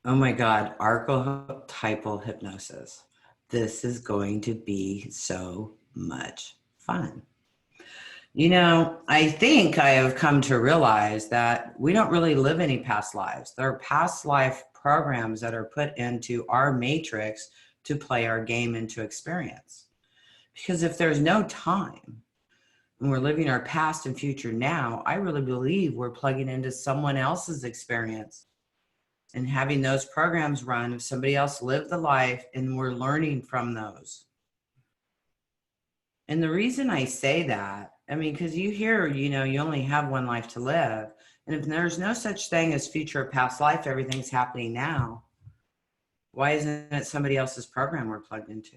Oh my God, archetypal hypnosis. This is going to be so much fun. You know, I think I have come to realize that we don't really live any past lives. There are past life programs that are put into our matrix to play our game into experience. Because if there's no time and we're living our past and future now, I really believe we're plugging into someone else's experience and having those programs run. If somebody else lived the life and we're learning from those. And the reason I say that, I mean, because you hear, you know, you only have one life to live. And if there's no such thing as future or past life, everything's happening now. Why isn't it somebody else's program we're plugged into?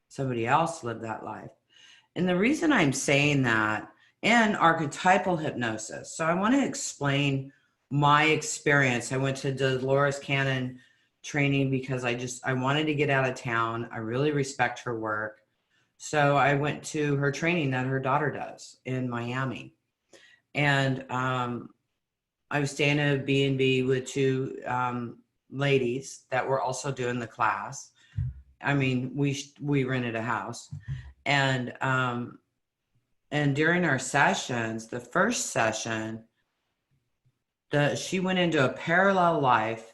Somebody else lived that life. And the reason I'm saying that, and archetypal hypnosis. So I want to explain my experience. I went to Dolores Cannon training because I wanted to get out of town. I really respect her work. So I went to her training that her daughter does in Miami. And I was staying at a B&B with two ladies that were also doing the class. I mean, we rented a house. And during our sessions, the first session, she went into a parallel life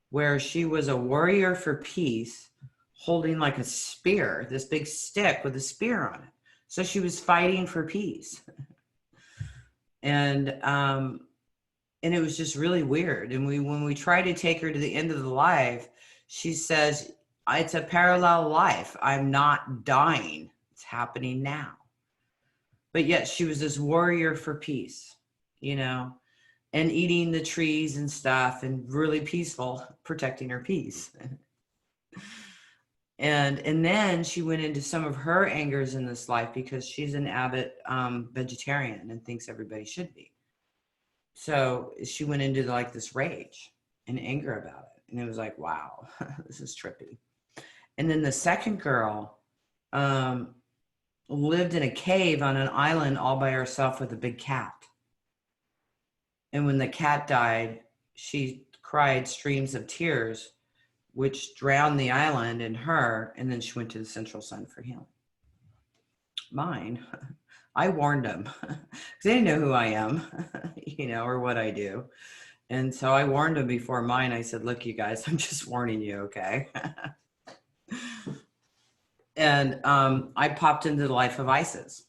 where she was a warrior for peace, holding like a spear, this big stick with a spear on it. So she was fighting for peace. And it was just really weird. And when we tried to take her to the end of the life, she says, it's a parallel life. I'm not dying. It's happening now. But yet she was this warrior for peace, you know, and eating the trees and stuff and really peaceful, protecting her peace. And then she went into some of her angers in this life because she's an avid vegetarian and thinks everybody should be. So she went into like this rage and anger about it. And it was like, wow, this is trippy. And then the second girl lived in a cave on an island all by herself with a big cat. And when the cat died, she cried streams of tears, which drowned the island and her. And then she went to the Central Sun for healing. Mine, I warned them because they didn't know who I am, you know, or what I do. And so I warned them before mine. I said, look, you guys, I'm just warning you, okay? And I popped into the life of Isis,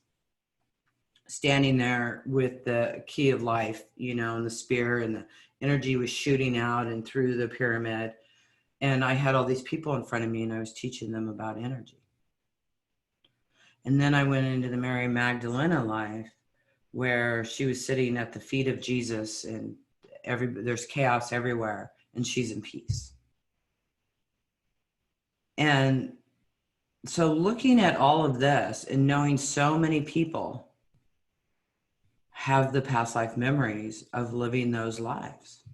standing there with the key of life, you know, and the spear, and the energy was shooting out and through the pyramid. And I had all these people in front of me and I was teaching them about energy. And then I went into the Mary Magdalena life where she was sitting at the feet of Jesus and there's chaos everywhere and she's in peace. And so looking at all of this and knowing so many people have the past life memories of living those lives,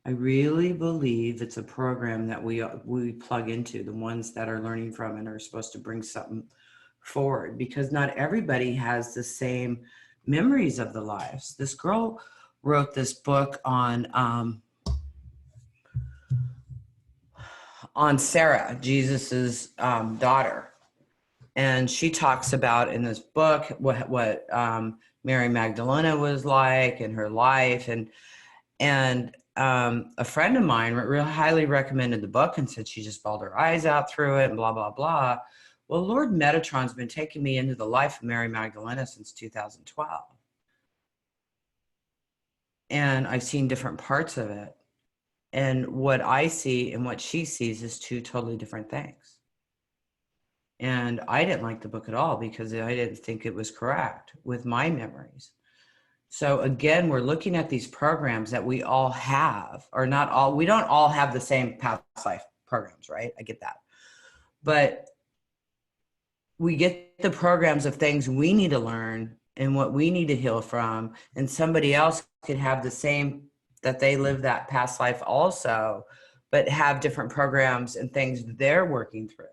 I really believe it's a program that we plug into, the ones that are learning from and are supposed to bring something forward, because not everybody has the same memories of the lives. This girl wrote this book on Sarah, Jesus's daughter. And she talks about in this book what Mary Magdalena was like in her life. And a friend of mine really highly recommended the book and said she just bawled her eyes out through it and blah, blah, blah. Well, Lord Metatron's been taking me into the life of Mary Magdalena since 2012. And I've seen different parts of it. And what I see and what she sees is two totally different things. And I didn't like the book at all because I didn't think it was correct with my memories. So again, we're looking at these programs that we all have, or not all, we don't all have the same past life programs, right? I get that. But we get the programs of things we need to learn and what we need to heal from, and somebody else could have the same, that they live that past life also, but have different programs and things they're working through.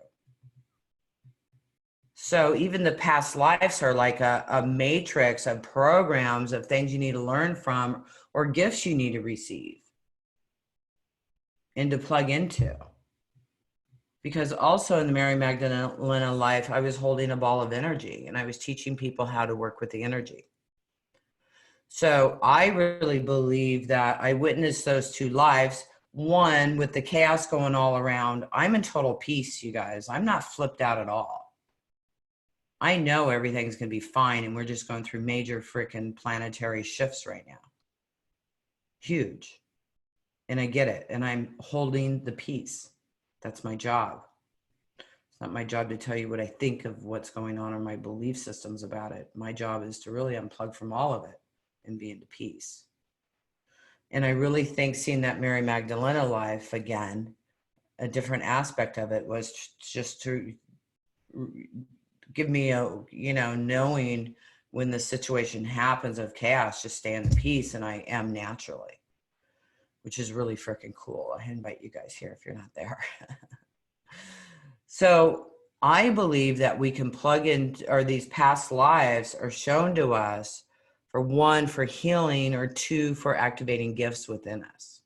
So even the past lives are like a matrix of programs of things you need to learn from or gifts you need to receive. and to plug into. Because also in the Mary Magdalena life, I was holding a ball of energy and I was teaching people how to work with the energy. So I really believe that I witnessed those two lives. One, with the chaos going all around, I'm in total peace, you guys. I'm not flipped out at all. I know everything's going to be fine, and we're just going through major freaking planetary shifts right now. Huge. And I get it, and I'm holding the peace. That's my job. It's not my job to tell you what I think of what's going on or my belief systems about it. My job is to really unplug from all of it and be into peace. And I really think seeing that Mary Magdalena life again, a different aspect of it was just to give me a, knowing when the situation happens of chaos, just stay in the peace. And I am naturally, which is really freaking cool. I invite you guys here if you're not there. So I believe that we can plug in, or these past lives are shown to us, for one, for healing, or two, for activating gifts within us.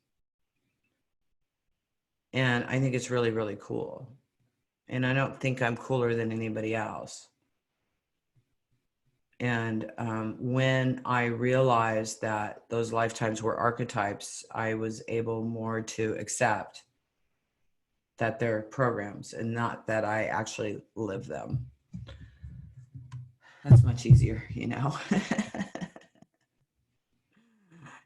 And I think it's really, really cool. And I don't think I'm cooler than anybody else. And when I realized that those lifetimes were archetypes, I was able more to accept that they're programs and not that I actually live them. That's much easier,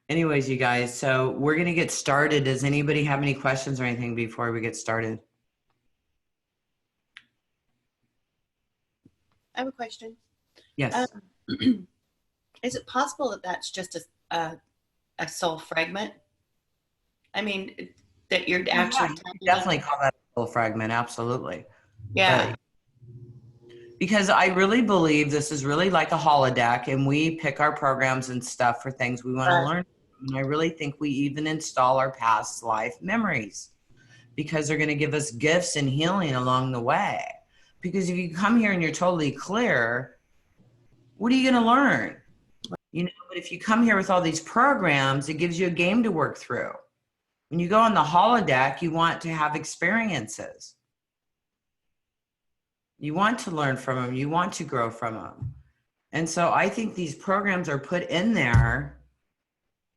Anyways, you guys, so we're going to get started. Does anybody have any questions or anything before we get started? I have a question. Yes. Is it possible that that's just a soul fragment? I mean, that you're actually definitely call that a soul fragment. Absolutely. Yeah. But because I really believe this is really like a holodeck, and we pick our programs and stuff for things we want to learn. And I really think we even install our past life memories because they're going to give us gifts and healing along the way. Because if you come here and you're totally clear, what are you going to learn? But if you come here with all these programs, it gives you a game to work through. When you go on the holodeck, you want to have experiences. You want to learn from them. You want to grow from them. And so I think these programs are put in there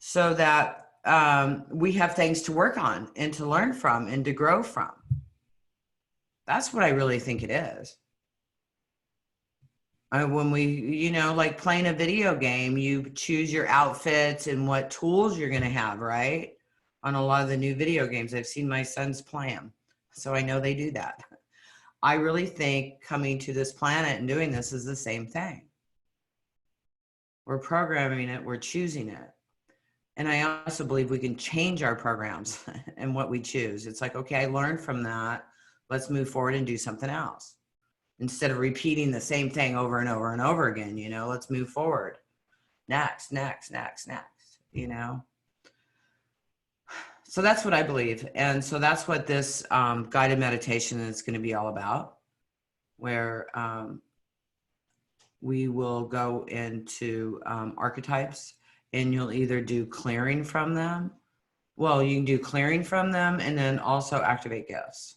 so that we have things to work on and to learn from and to grow from. That's what I really think it is. When we, like playing a video game, you choose your outfits and what tools you're going to have, right? On a lot of the new video games, I've seen my sons play them. So I know they do that. I really think coming to this planet and doing this is the same thing. We're programming it, we're choosing it. And I also believe we can change our programs and what we choose. It's like, okay, I learned from that. Let's move forward and do something else. Instead of repeating the same thing over and over and over again, let's move forward. Next. So that's what I believe. And so that's what this guided meditation is going to be all about, where we will go into archetypes, and you'll either do clearing from them. Well, you can do clearing from them and then also activate gifts.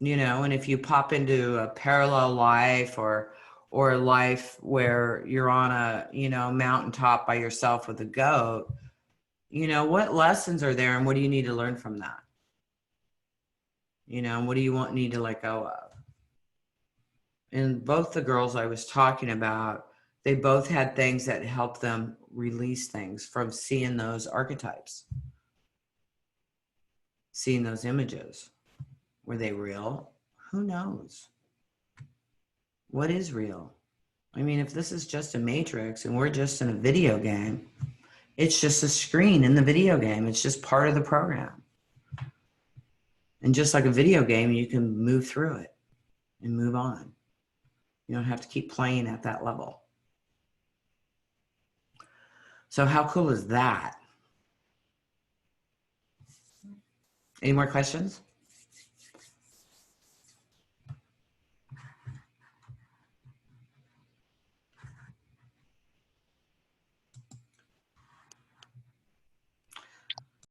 And if you pop into a parallel life or a life where you're on a, mountaintop by yourself with a goat, what lessons are there and what do you need to learn from that? What do you need to let go of? And both the girls I was talking about, they both had things that helped them release things from seeing those archetypes, seeing those images. Were they real? Who knows? What is real? I mean, if this is just a matrix and we're just in a video game, it's just a screen in the video game. It's just part of the program. And just like a video game, you can move through it and move on. You don't have to keep playing at that level. So how cool is that? Any more questions?